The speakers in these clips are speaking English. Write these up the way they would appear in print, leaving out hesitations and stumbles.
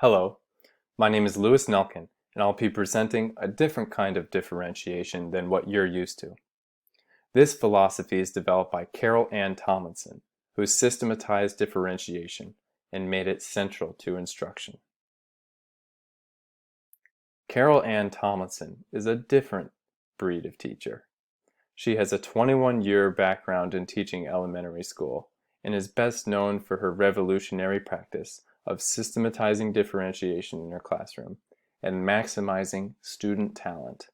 Hello, my name is Louis Nelken, and I'll be presenting a different kind of differentiation than what you're used to. This philosophy is developed by Carol Ann Tomlinson, who systematized differentiation and made it central to instruction. Carol Ann Tomlinson is a different breed of teacher. She has a 21-year background in teaching elementary school and is best known for her revolutionary practice of systematizing differentiation in her classroom and maximizing student talent.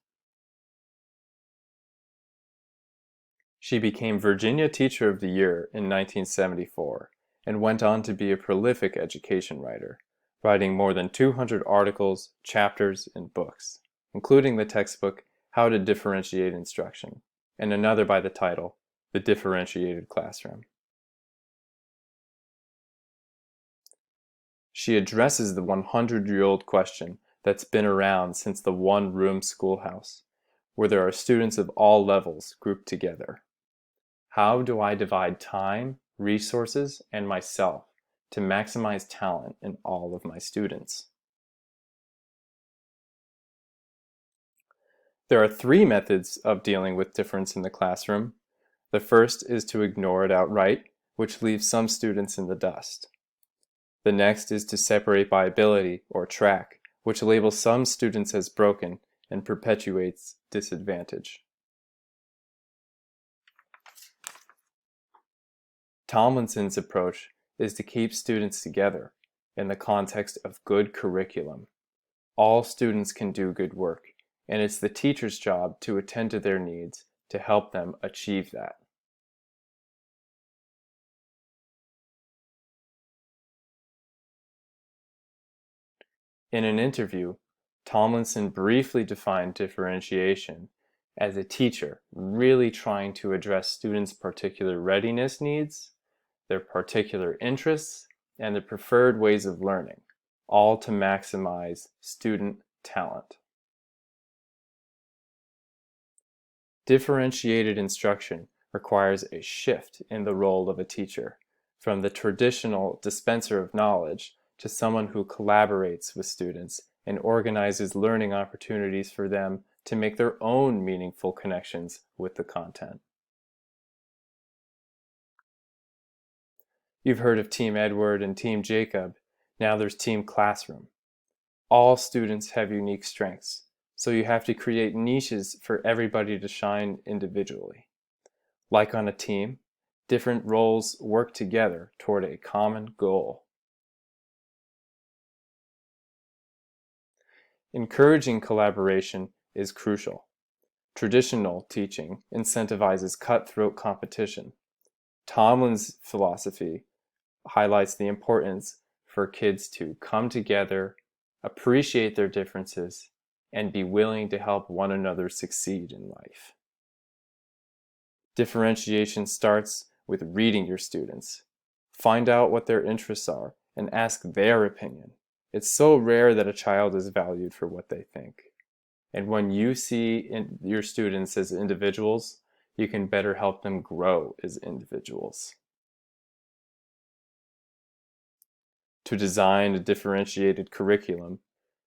She became Virginia Teacher of the Year in 1974 and went on to be a prolific education writer, writing more than 200 articles, chapters, and books, including the textbook How to Differentiate Instruction, and another by the title, The Differentiated Classroom. She addresses the 100-year-old question that's been around since the one-room schoolhouse, where there are students of all levels grouped together. How do I divide time, resources, and myself to maximize talent in all of my students? There are three methods of dealing with difference in the classroom. The first is to ignore it outright, which leaves some students in the dust. The next is to separate by ability, or track, which labels some students as broken and perpetuates disadvantage. Tomlinson's approach is to keep students together in the context of good curriculum. All students can do good work, and it's the teacher's job to attend to their needs to help them achieve that. In an interview, Tomlinson briefly defined differentiation as a teacher really trying to address students' particular readiness needs, their particular interests, and their preferred ways of learning, all to maximize student talent. Differentiated instruction requires a shift in the role of a teacher, from the traditional dispenser of knowledge to someone who collaborates with students and organizes learning opportunities for them to make their own meaningful connections with the content. You've heard of Team Edward and Team Jacob. Now there's Team Classroom. All students have unique strengths, so you have to create niches for everybody to shine individually. Like on a team, different roles work together toward a common goal. Encouraging collaboration is crucial. Traditional teaching incentivizes cutthroat competition. Tomlin's philosophy highlights the importance for kids to come together, appreciate their differences, and be willing to help one another succeed in life. Differentiation starts with reading your students. Find out what their interests are and ask their opinion. It's so rare that a child is valued for what they think. And when you see your students as individuals, you can better help them grow as individuals. To design a differentiated curriculum,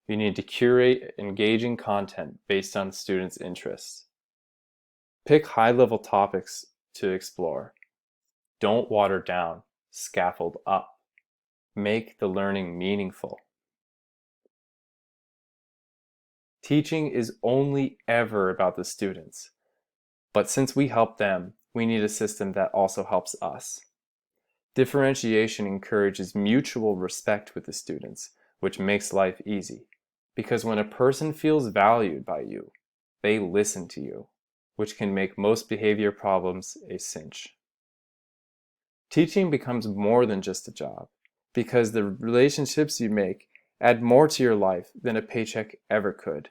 you need to curate engaging content based on students' interests. Pick high-level topics to explore. Don't water down, scaffold up. Make the learning meaningful. Teaching is only ever about the students, but since we help them, we need a system that also helps us. Differentiation encourages mutual respect with the students, which makes life easy. Because when a person feels valued by you, they listen to you, which can make most behavior problems a cinch. Teaching becomes more than just a job, because the relationships you make add more to your life than a paycheck ever could.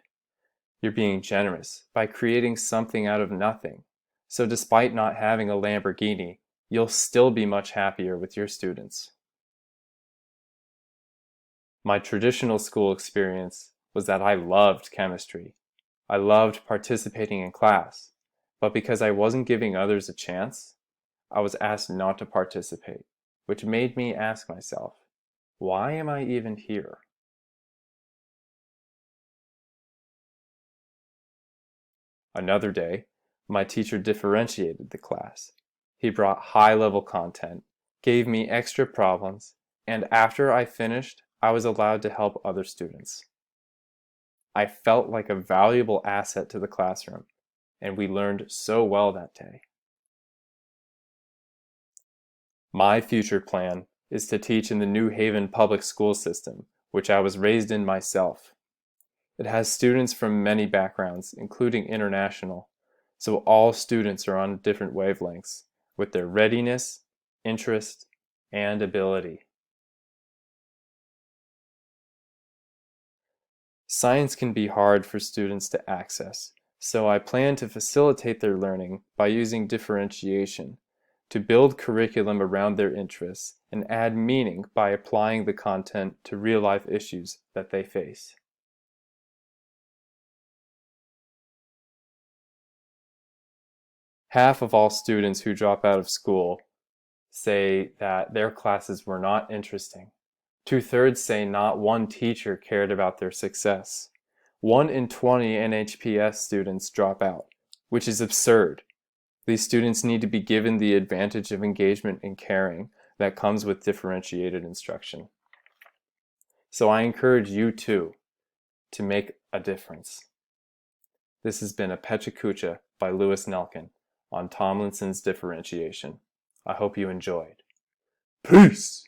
You're being generous by creating something out of nothing. So despite not having a Lamborghini, you'll still be much happier with your students. My traditional school experience was that I loved chemistry. I loved participating in class, but because I wasn't giving others a chance, I was asked not to participate, which made me ask myself, why am I even here? Another day, my teacher differentiated the class. He brought high-level content, gave me extra problems, and after I finished, I was allowed to help other students. I felt like a valuable asset to the classroom, and we learned so well that day. My future plan is to teach in the New Haven public school system, which I was raised in myself. It has students from many backgrounds, including international, so all students are on different wavelengths with their readiness, interest, and ability. Science can be hard for students to access, so I plan to facilitate their learning by using differentiation, to build curriculum around their interests and add meaning by applying the content to real-life issues that they face. Half of all students who drop out of school say that their classes were not interesting. 2/3 say not one teacher cared about their success. 1 in 20 NHPS students drop out, which is absurd. These students need to be given the advantage of engagement and caring that comes with differentiated instruction. So I encourage you too to make a difference. This has been a Pecha Kucha by Lewis Nelken on Tomlinson's differentiation. I hope you enjoyed. Peace!